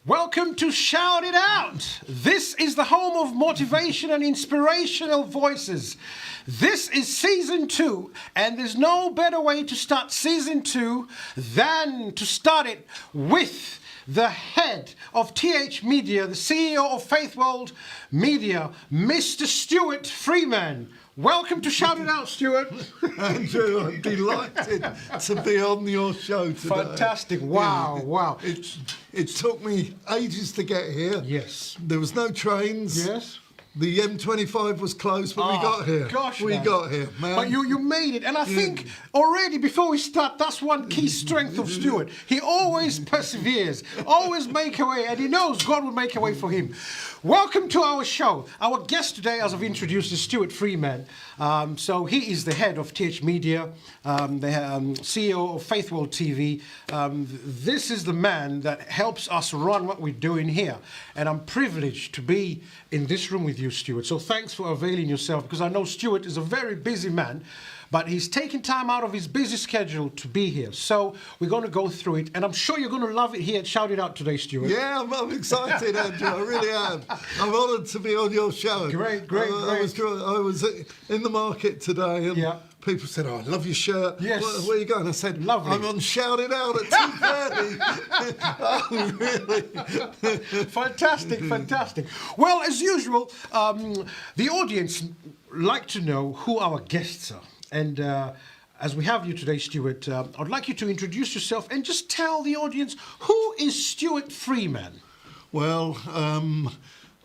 Welcome to Shout It Out. This is the home of motivation and inspirational voices. This is season 2, and there's no better way to start season 2 than to start it with the head of TH Media, the CEO of Faith World Media, Mr. StuartFreeman. Welcome to Shout It Out, Stuart. Andrew, I'm delighted to be on your show today. Fantastic. Wow, wow. It took me ages to get here. Yes. There was no trains. Yes. The M25 was closed, but we got here. Gosh, we got here, man. But you made it. And I think already before we start, that's one key strength of Stuart. He always perseveres, always make a way, and he knows God will make a way for him. Welcome to our show. Our guest today, as I've introduced, is StuartFreeman. So he is the head of TH Media, the CEO of Faith World TV. This is the man that helps us run what we're doing here. And I'm privileged to be in this room with you, Stuart. So thanks for availing yourself, because I know Stuart is a very busy man, but he's taking time out of his busy schedule to be here. So we're going to go through it, and I'm sure you're going to love it here at Shout It Out today, Stuart. Yeah, I'm excited, Andrew. I really am. I'm honoured to be on your show. Great, great, great. I was in the market today, and people said, "Oh, I love your shirt. Yes. Where are you going?" I said, "Lovely. I'm on Shout It Out at 2:30. Oh, really? Fantastic, fantastic. Well, as usual, the audience like to know who our guests are. And as we have you today, Stuart, I'd like you to introduce yourself and just tell the audience, who is StuartFreeman? Well,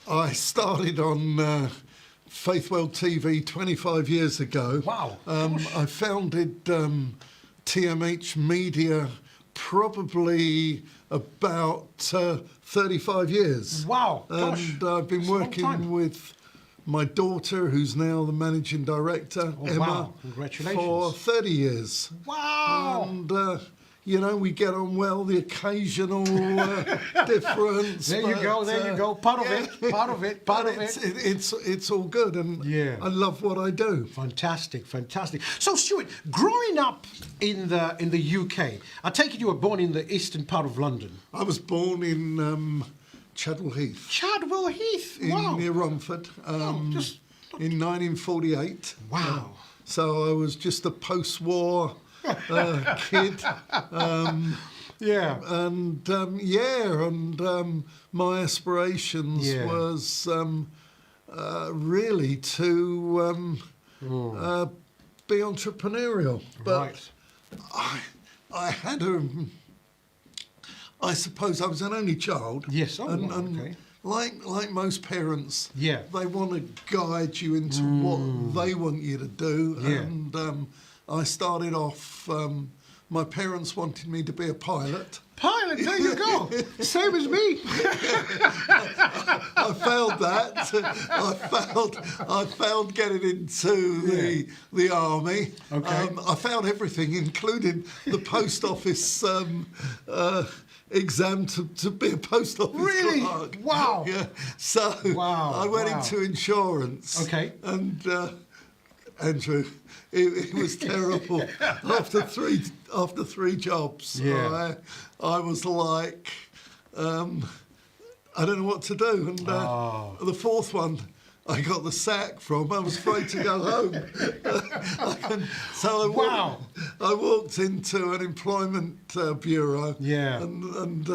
I started on Faith World TV 25 years ago. Wow. I founded TMH Media probably about 35 years. Wow. Gosh. And I've been working with my daughter, who's now the managing director, Emma, wow. Congratulations. for 30 years. Wow. And, you know, we get on well, the occasional difference. There you go. Part of it. It's all good, and I love what I do. Fantastic, fantastic. So, Stuart, growing up in the UK, I take it you were born in the eastern part of London. I was born in Chadwell Heath. Chadwell Heath, wow. Near Romford, in 1948. Wow. So I was just a post-war kid. My aspirations was really to be entrepreneurial. But I had I suppose I was an only child. Yes, okay. Like most parents, they want to guide you into what they want you to do. Yeah. And I started off, my parents wanted me to be a pilot. Pilot, there you go. Same as me. I failed that. I failed getting into the army. Okay. I failed everything, including the post office exam to be a post office clerk. Wow. Yeah. So I went into insurance. Okay. And Andrew, it was terrible. After three jobs, I was like, I don't know what to do. And the fourth one, I got the sack from. I was afraid to go home. So I walked into an employment bureau. Yeah. And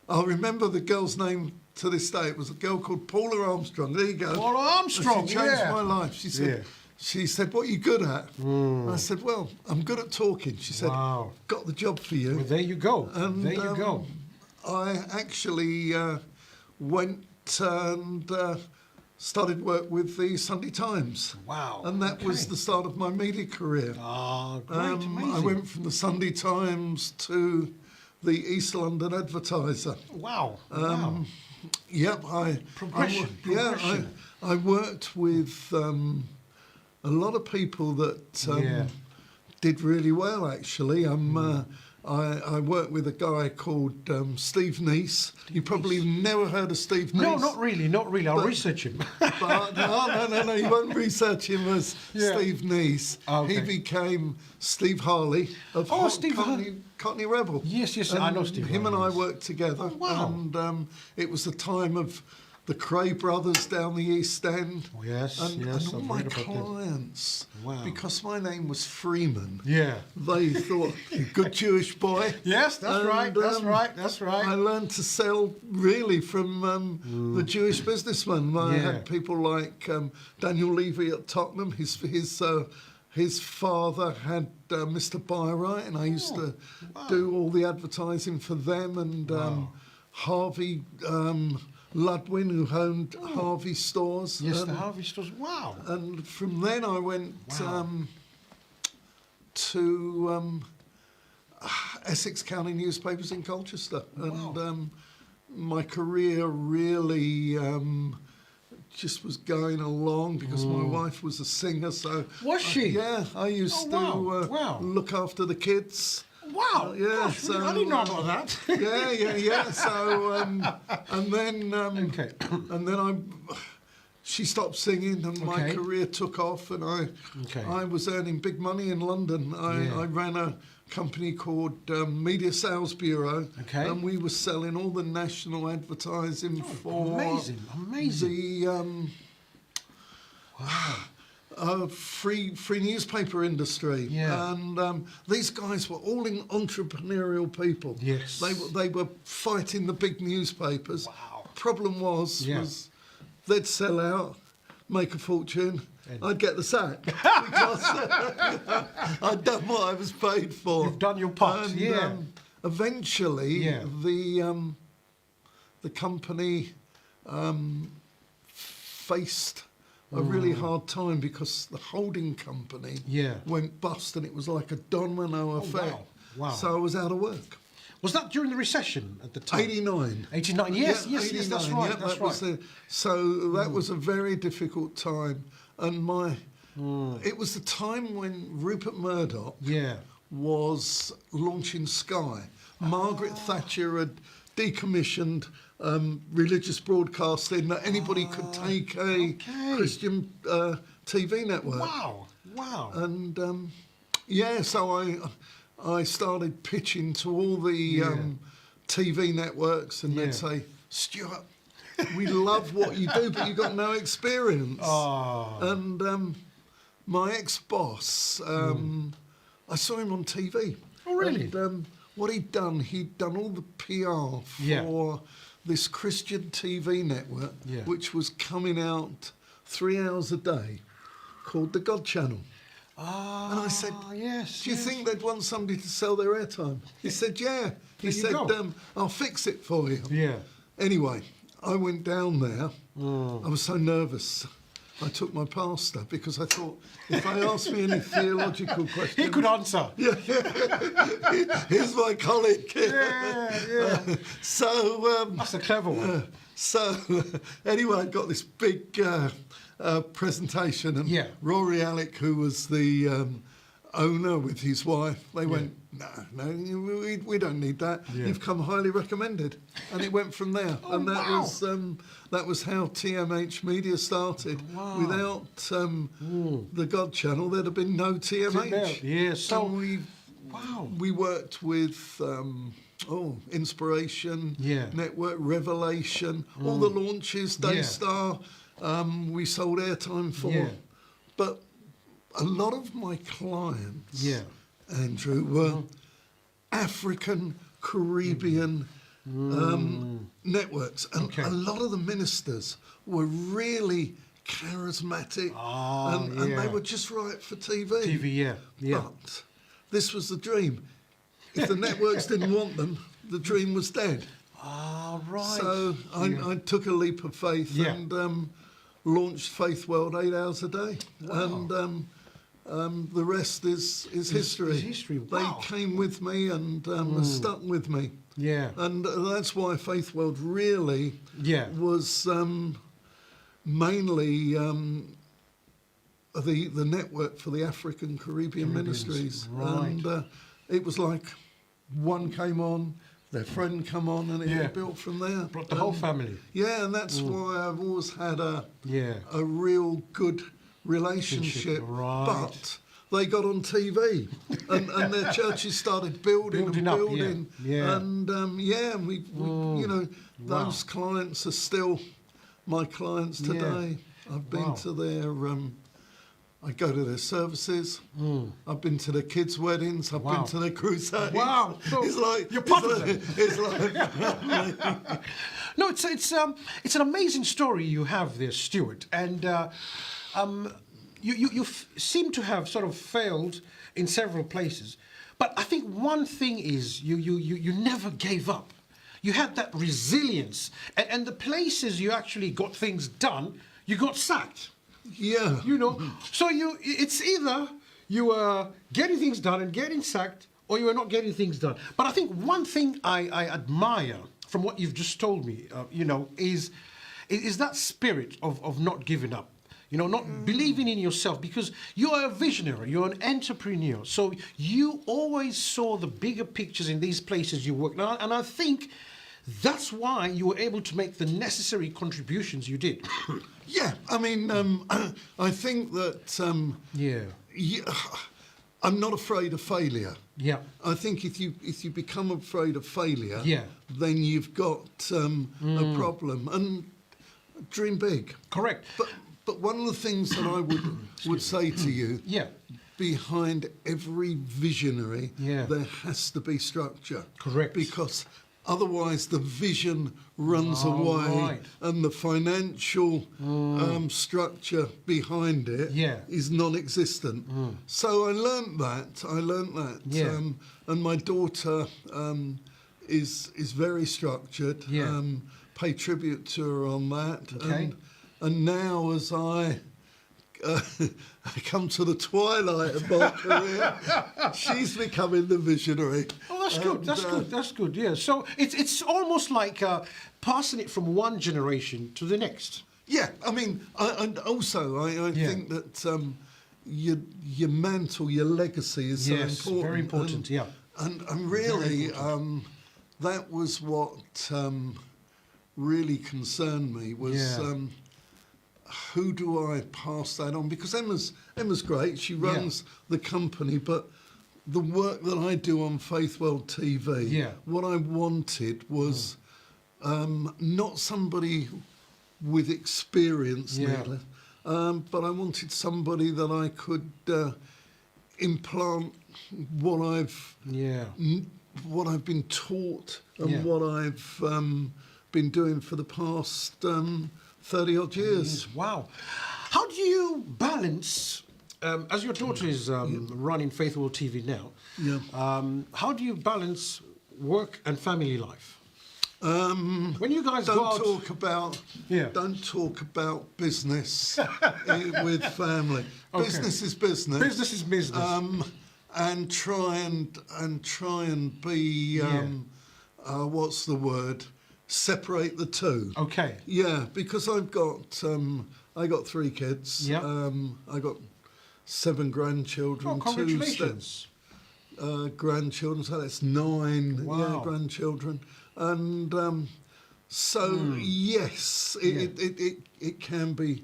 I remember the girl's name to this day. It was a girl called Paula Armstrong. There you go. Paula Armstrong. She changed my life. She said. She said, "What are you good at?" I said, "Well, I'm good at talking." She said, "Got the job for you." Well, there you go. And, there you go. I actually went and started work with the Sunday Times. Wow. And that was the start of my media career. Oh, great, amazing. I went from the Sunday Times to the East London Advertiser. Wow. Yep. Progression. I worked with a lot of people that did really well, actually. I worked with a guy called Steve Neese. You probably never heard of Steve Neese. No, not really. I'll research him. But no, you won't research him as Yeah. Steve Neese. Okay. He became Steve Harley of Steve Harley. Cockney Rebel. Yes, And I know Steve Him Harley, and I yes. worked together. Oh, wow. And it was the time of the Cray brothers down the East End. Oh, yes, and all I've my read about them. clients, Wow. because my name was Freeman, Yeah. they thought, good Jewish boy. Yes, that's And, right. That's right. I learned to sell really from the Jewish businessmen. I Yeah. had people like Daniel Levy at Tottenham. His father had Mr. Byright, and I used to do all the advertising for them. And Harvey Ludwin, who owned Harvey stores. Yes, the Harvey stores. Wow. And from then I went to Essex County Newspapers in Colchester. And my career really just was going along because my wife was a singer. So Was she? Yeah, I used to look after the kids. Wow. Yeah, Gosh, so I didn't know about that. yeah. So and then Okay. and then she stopped singing, and my Okay. career took off, and I was earning big money in London. I ran a company called Media Sales Bureau, Okay. and we were selling all the national advertising for amazing. the free newspaper industry. Yeah. And these guys were all entrepreneurial people. Yes. They were fighting the big newspapers. Wow. Problem was they'd sell out, make a fortune. I'd get the sack because I'd done what I was paid for. You've done your part. And, eventually, the company faced a really hard time because the holding company went bust, and it was like a domino effect. Wow. So I was out of work. Was that during the recession at the time? 89. 89, yes, Yeah, yes, that's 89, right, yeah, that's that was right. so that was a very difficult time. And it was the time when Rupert Murdoch was launching Sky. Margaret Thatcher had decommissioned religious broadcasting, that anybody could take a Christian TV network. Wow. And so I started pitching to all the TV networks, and they'd say, Stuart, we love what you do, but you've got no experience. And my ex-boss, I saw him on TV. Oh, really? And what he'd done all the PR for this Christian TV network, which was coming out 3 hours a day, called the God Channel. And I said, do you think they'd want somebody to sell their airtime? He said, yeah. He said, I'll fix it for you. Yeah. Anyway, I went down there. I was so nervous. I took my pastor because I thought, if they asked me any theological questions... He could answer. Yeah. Here's my colleague. Yeah. So... That's a clever one. So, anyway, I got this big presentation, and Rory Alec, who was the owner with his wife, they went, no, we don't need that. You've come highly recommended. And it went from there. And that was how TMH Media started. Without the God Channel, there'd have been no TMH. So we worked with Inspiration, Network, Revelation, all the launches, Daystar, we sold airtime for. But a lot of my clients, Andrew, were African, Caribbean networks. And a lot of the ministers were really charismatic, and they were just right for TV. But this was the dream. If the networks didn't want them, the dream was dead. Right. So I took a leap of faith and launched Faith World 8 hours a day. And the rest is history. They came with me and stuck with me. And that's why Faith World really was mainly the network for the African Caribbean ministries. And it was like one came on, their friend come on, and it built from there. Brought the whole family. Yeah, and that's why I've always had a Yeah. real good relationship. Right. But they got on TV, and their churches started building Building and up, building. yeah. And and we you know, those clients are still my clients today. I've been to their I go to their services. I've been to their kids' weddings. I've been to their crusades. Wow! So it's like you're part of them. It's like No, it's an amazing story you have there, Stuart, and you seem to have sort of failed in several places, but I think one thing is you never gave up. You had that resilience, and the places you actually got things done, you got sacked. Yeah. You know, so it's either you were getting things done and getting sacked, or you were not getting things done. But I think one thing I admire from what you've just told me, you know, is that spirit of not giving up. You know, not believing in yourself, because you're a visionary, you're an entrepreneur. So you always saw the bigger pictures in these places you work. Now, and I think that's why you were able to make the necessary contributions you did. Yeah, I mean, I think that I'm not afraid of failure. Yeah. I think if you become afraid of failure, Yeah. then you've got a problem. And dream big. Correct. But one of the things that I would say to you, Yeah. behind every visionary, Yeah. there has to be structure. Correct. Because otherwise the vision runs away, right. and the financial structure behind it is non-existent. So I learnt that. Yeah. And my daughter is very structured. Yeah. Pay tribute to her on that. Okay. And now as I come to the twilight of my career, she's becoming the visionary. Oh, that's good. That's good. That's good. Yeah. So it's almost like passing it from one generation to the next. Yeah. I mean, and also I think that your mantle, your legacy is so important. Very important. And really, that was what really concerned me was. Who do I pass that on? Because Emma's great. She runs the company, but the work that I do on FWTV, what I wanted was not somebody with experience, but I wanted somebody that I could implant what I've been taught and what I've been doing for the past 30-odd years. Wow. How do you balance, as your daughter is running FWTV now, how do you balance work and family life? When you guys don't talk about business with family. Okay. Business is business. Business is business. And try and be what's the word? Separate the two. Okay. Yeah, because I got 3 kids. Yeah. I got 7 grandchildren. Oh, congratulations. 2 grandchildren, so that's 9 grandchildren. And yes, it can be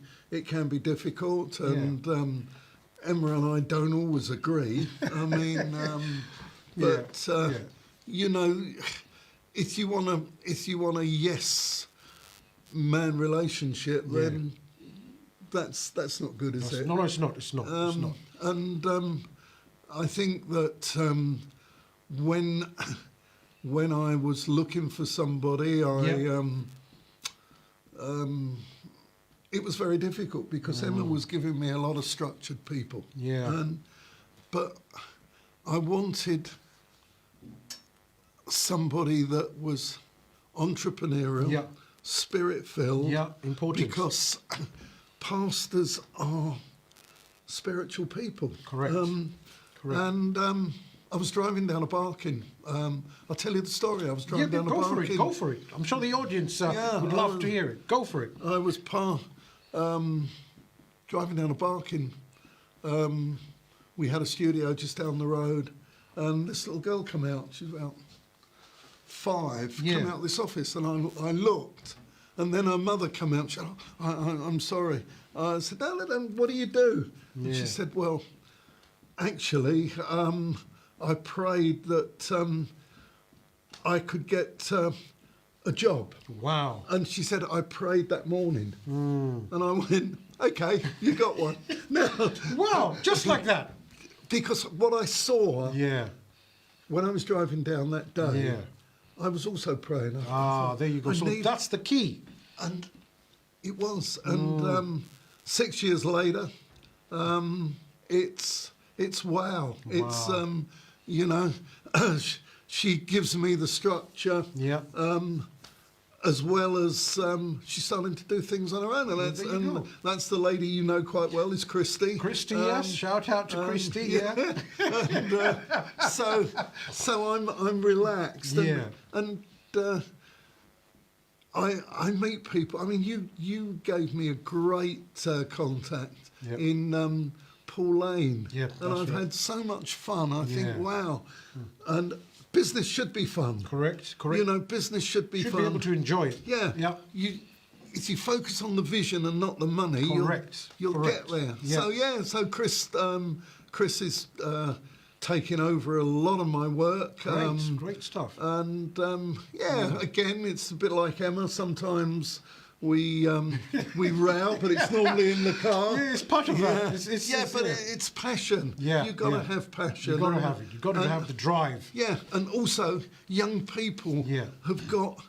difficult, and Emma and I don't always agree. I mean, you know, if you want a yes man relationship, then that's not good, is it? No, it's not. It's not. It's not. And I think that when I was looking for somebody, it was very difficult because Emma was giving me a lot of structured people. Yeah. But I wanted somebody that was entrepreneurial, spirit-filled. Yeah, important. Because pastors are spiritual people. Correct. Correct. And I was driving down a Barking. I'll tell you the story. I was driving down a Barking. Go for it. I'm sure the audience would love to hear it. Go for it. I was driving down a Barking. We had a studio just down the road. and this little girl come out. She's about 5. Yeah. Come out of this office, and I looked, and then her mother come out. She said, I'm sorry. I said, no, what do you do? And she said, well, actually, I prayed that I could get a job. Wow. And she said, I prayed that morning. And I went, okay, you got one. No. Wow, just like that. Because what I saw Yeah. when I was driving down that day, Yeah. I was also praying. I thought, There you go. So that's the key. And it was. And 6 years later, it's wow. It's, you know, she gives me the structure. Yeah. As well as she's starting to do things on her own, and that's the lady you know quite well, is Christy. Christy, yes. Shout out to Christy. Yeah. And, so I'm relaxed. And I meet people. I mean, you gave me a great contact in Paul Lane, and I've had so much fun. I think, wow, and. Business should be fun. Correct. You know, business should be fun. Should be able to enjoy it. Yeah. If you focus on the vision and not the money, you'll get there. Yeah. So Chris is taking over a lot of my work. Great stuff. And again, it's a bit like Emma. Sometimes we row, but it's normally in the car. Yeah, it's part of that. It's passion. Yeah, You've got to have passion. You've got to have it. You've got to have the drive. Yeah, and also young people have got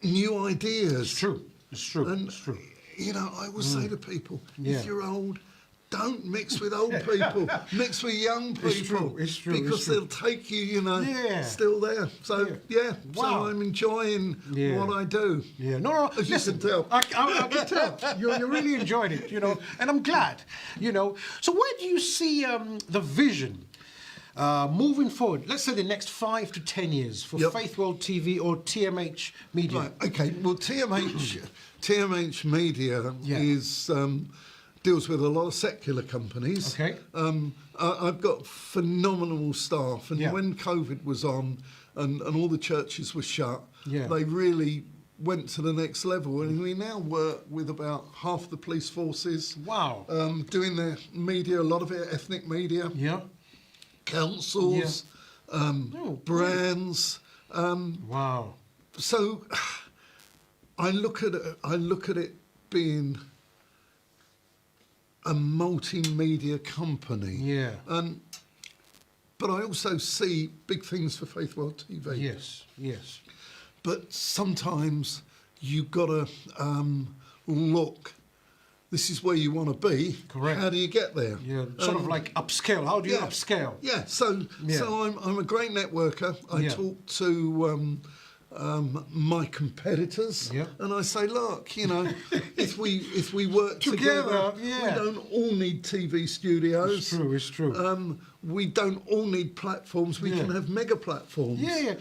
new ideas. It's true. It's true. And, it's true. You know, I will say to people, if you're old, don't mix with old people. Mix with young people. It's true. Because they'll take you, you know, still there. So, so I'm enjoying what I do. Yeah. No, as you can tell. I can tell. You're really enjoying it, you know, and I'm glad, you know. So where do you see the vision moving forward? Let's say the next 5 to 10 years for Faith World TV or TMH Media. Right, okay. Well, TMH Media is... deals with a lot of secular companies. Okay. I've got phenomenal staff, and when COVID was on and all the churches were shut, they really went to the next level, and we now work with about half the police forces. Wow. Doing their media, a lot of it ethnic media. Yeah. Councils, brands. Wow. So I look at it being a multimedia company. Yeah. But I also see big things for Faith World TV. Yes. But sometimes you've got to look. This is where you want to be. Correct. How do you get there? Yeah. Sort of like upscale. How do you upscale? Yeah. So I'm a great networker. I talk to my competitors, and I say, look, you know, if we work together, we don't all need TV studios. It's true. We don't all need platforms. We can have mega platforms. Yeah.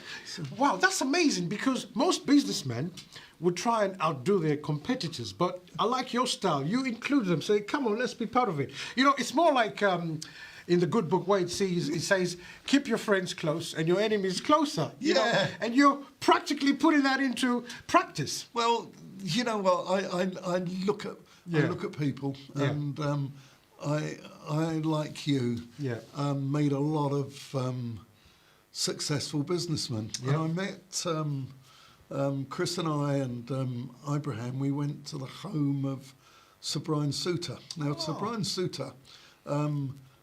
Wow, that's amazing, because most businessmen would try and outdo their competitors, but I like your style. You include them. Say, come on, let's be part of it. You know, it's more like in the good book where it says, keep your friends close and your enemies closer. You know? And you're practically putting that into practice. Well, you know what? I look at people, and I like you, made a lot of successful businessmen. And I met Chris and I and Abraham. We went to the home of Sir Brian Souter. Now, Sir Brian Souter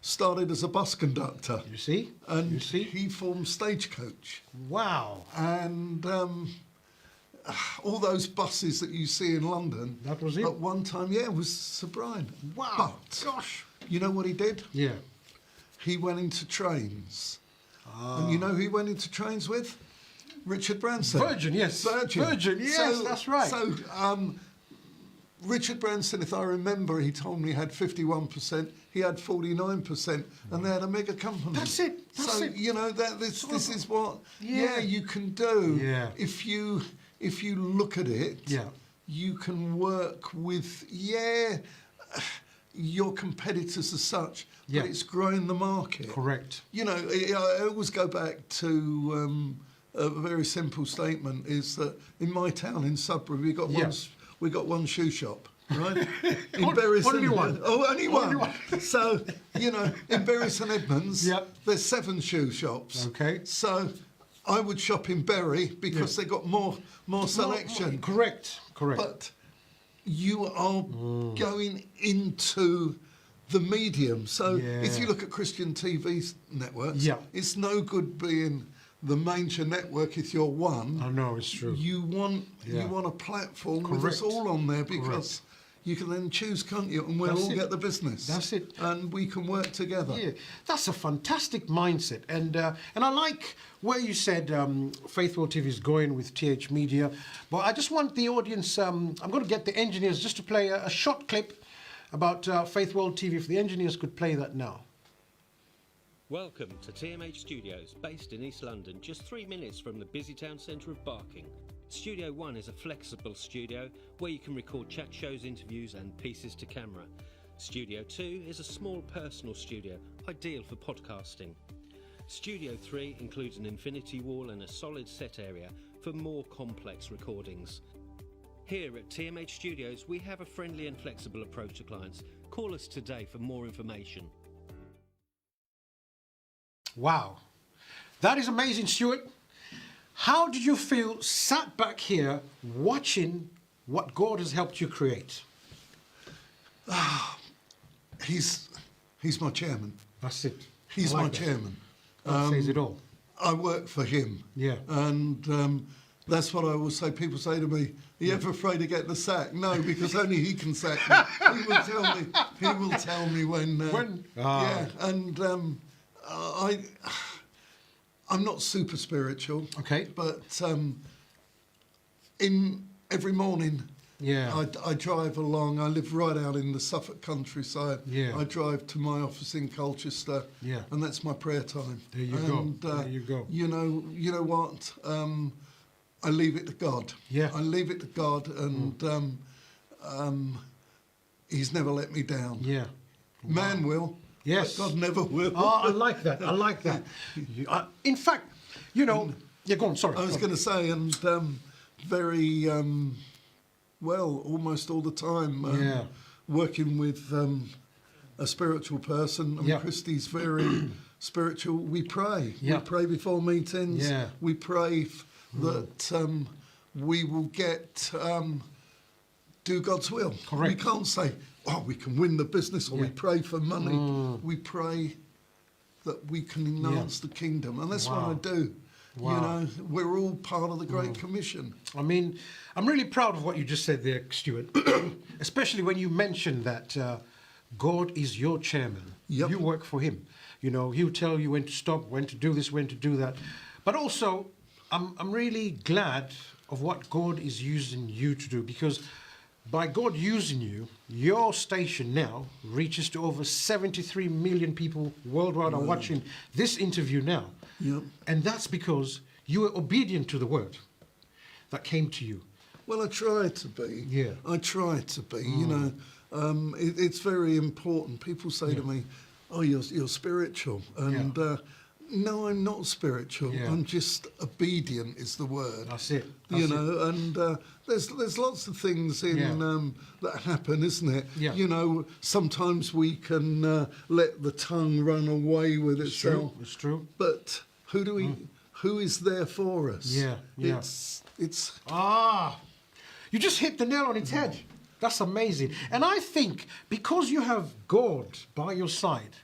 started as a bus conductor. You see? And he formed Stagecoach. Wow. And all those buses that you see in London, that was it? At one time, was Sir Brian. Wow. But, you know what he did? Yeah. He went into trains. And you know who he went into trains with? Richard Branson. Virgin, yes. Virgin, yes, that's right. So, Richard Branson, if I remember, he told me he had 51%, he had 49%, and they had a mega company. That's it. You know, this is what you can do. Yeah. If you look at it, you can work with your competitors as such, but it's growing the market. Correct. You know, I always go back to a very simple statement: is that in my town in Sudbury we got one shoe shop. Right? In Bury St. Only one. Oh, only one. So, you know, in Bury St. Edmunds, there's 7 shoe shops. Okay. So I would shop in Bury because they got more selection. Correct. But you are going into the medium. So if you look at Christian TV networks, it's no good being the major network if you're one. I know, it's true. You want a platform with us all on there because you can then choose, can't you? And we'll all get the business. That's it. And we can work together. Yeah, that's a fantastic mindset. And I like where you said Faith World TV is going with TH Media. But I just want the audience, I'm going to get the engineers just to play a short clip about Faith World TV. If the engineers could play that now. Welcome to TMH Studios, based in East London, just 3 minutes from the busy town centre of Barking. Studio 1 is a flexible studio where you can record chat shows, interviews and pieces to camera. Studio 2 is a small personal studio, ideal for podcasting. Studio 3 includes an infinity wall and a solid set area for more complex recordings. Here at TMH Studios, we have a friendly and flexible approach to clients. Call us today for more information. Wow, that is amazing, Stuart. How did you feel sat back here watching what God has helped you create? He's my chairman. That's it. He's my chairman. That says it all. I work for him. Yeah. And that's what I always say. People say to me, "Are you ever afraid of getting the sack?" No, because only he can sack me. He will tell me. He will tell me when. Yeah. And I'm not super spiritual. Okay. But in every morning, I drive along. I live right out in the Suffolk countryside. Yeah. I drive to my office in Colchester. Yeah. And that's my prayer time. There you go. There you go. You know what? I leave it to God. Yeah. I leave it to God, and He's never let me down. Yeah. Man will. Yes. But God never will. Oh, I like that. I like that. In fact, you know, go on, sorry. I was going to say, and very well, almost all the time, working with a spiritual person. And Christy's very spiritual. We pray. We pray before meetings. We pray that we will get do God's will. Correct. We can't say, "Oh, we can win the business," or we pray for money. We pray that we can enhance the kingdom, and that's what I do. You know, we're all part of the Great Commission. I mean, I'm really proud of what you just said there, Stuart, especially when you mentioned that God is your chairman. Yep. You work for him. You know, he'll tell you when to stop, when to do this, when to do that. But also, I'm really glad of what God is using you to do, because by God using you, your station now reaches to over 73 million people worldwide are watching this interview now. Yep. And that's because you were obedient to the word that came to you. Well, I try to be. Yeah. I try to be. You know, it's very important. People say to me, "Oh, you're spiritual," and no, I'm not spiritual. I'm just obedient is the word. That's it. You know, and there's lots of things in that happen, isn't it? Yeah. You know, sometimes we can let the tongue run away with itself. It's true. But who is there for us? Yeah. It's you just hit the nail on its head. That's amazing. And I think because you have God by your side,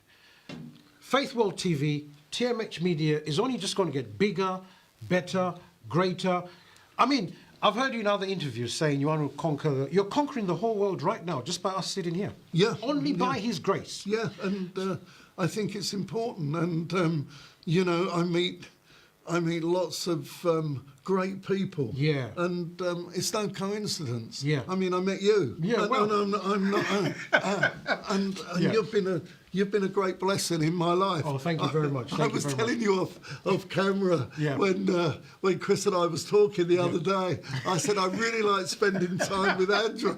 Faith World TV, TMH Media is only just going to get bigger, better, greater. I mean, I've heard you in other interviews saying you want to conquer, you're conquering the whole world right now just by us sitting here. Yeah. Only by His grace. Yeah, and I think it's important. And, you know, I meet lots of great people. Yeah. And it's no coincidence. Yeah. I mean, I met you. Yeah, well. I'm not. And Yeah. you've been a great blessing in my life. Oh, thank you very much. I was telling you off camera when Chris and I was talking the other day. I said I really like spending time with Andrew.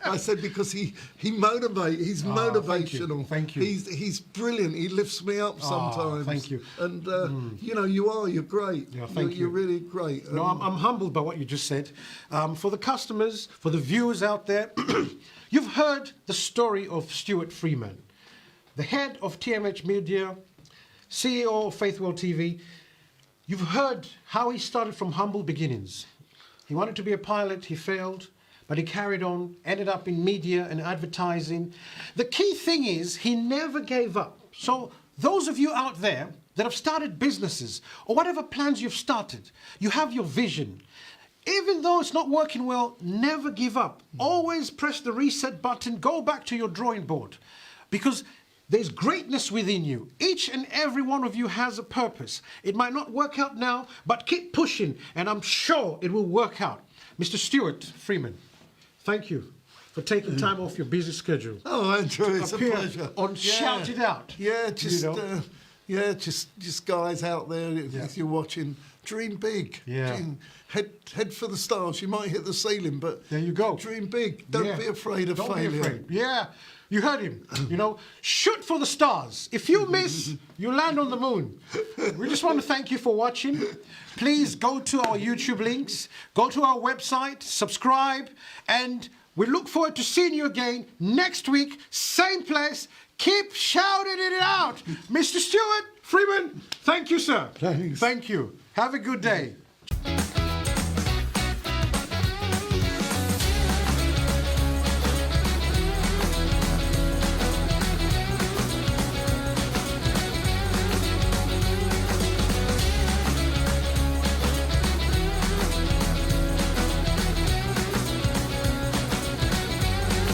I said because he's motivational. Thank you. He's brilliant. He lifts me up sometimes. Thank you. And you're great. Yeah, thank you. You're really great. No, I'm humbled by what you just said. For the customers, for the viewers out there, you've heard the story of StuartFreeman, the head of TMH Media, CEO of FWTV. You've heard how he started from humble beginnings. He wanted to be a pilot, he failed, but he carried on, ended up in media and advertising. The key thing is he never gave up. So those of you out there that have started businesses or whatever plans you've started, you have your vision. Even though it's not working well, never give up. Always press the reset button, go back to your drawing board, because there's greatness within you. Each and every one of you has a purpose. It might not work out now, but keep pushing, and I'm sure it will work out. Mr. StuartFreeman, thank you for taking time off your busy schedule. Oh, Andrew, it's a pleasure. On Shout It Out. Yeah, just guys out there, if you're watching, dream big. Yeah. Head for the stars. You might hit the ceiling, but there you go. Dream big. Don't be afraid of failure. Don't be afraid. Yeah, you heard him. Shoot for the stars. If you miss, you land on the moon. We just want to thank you for watching. Please go to our YouTube links, go to our website, subscribe, and we look forward to seeing you again next week, same place. Keep shouting it out. Mr. StuartFreeman, thank you, sir. Thanks. Thank you. Have a good day.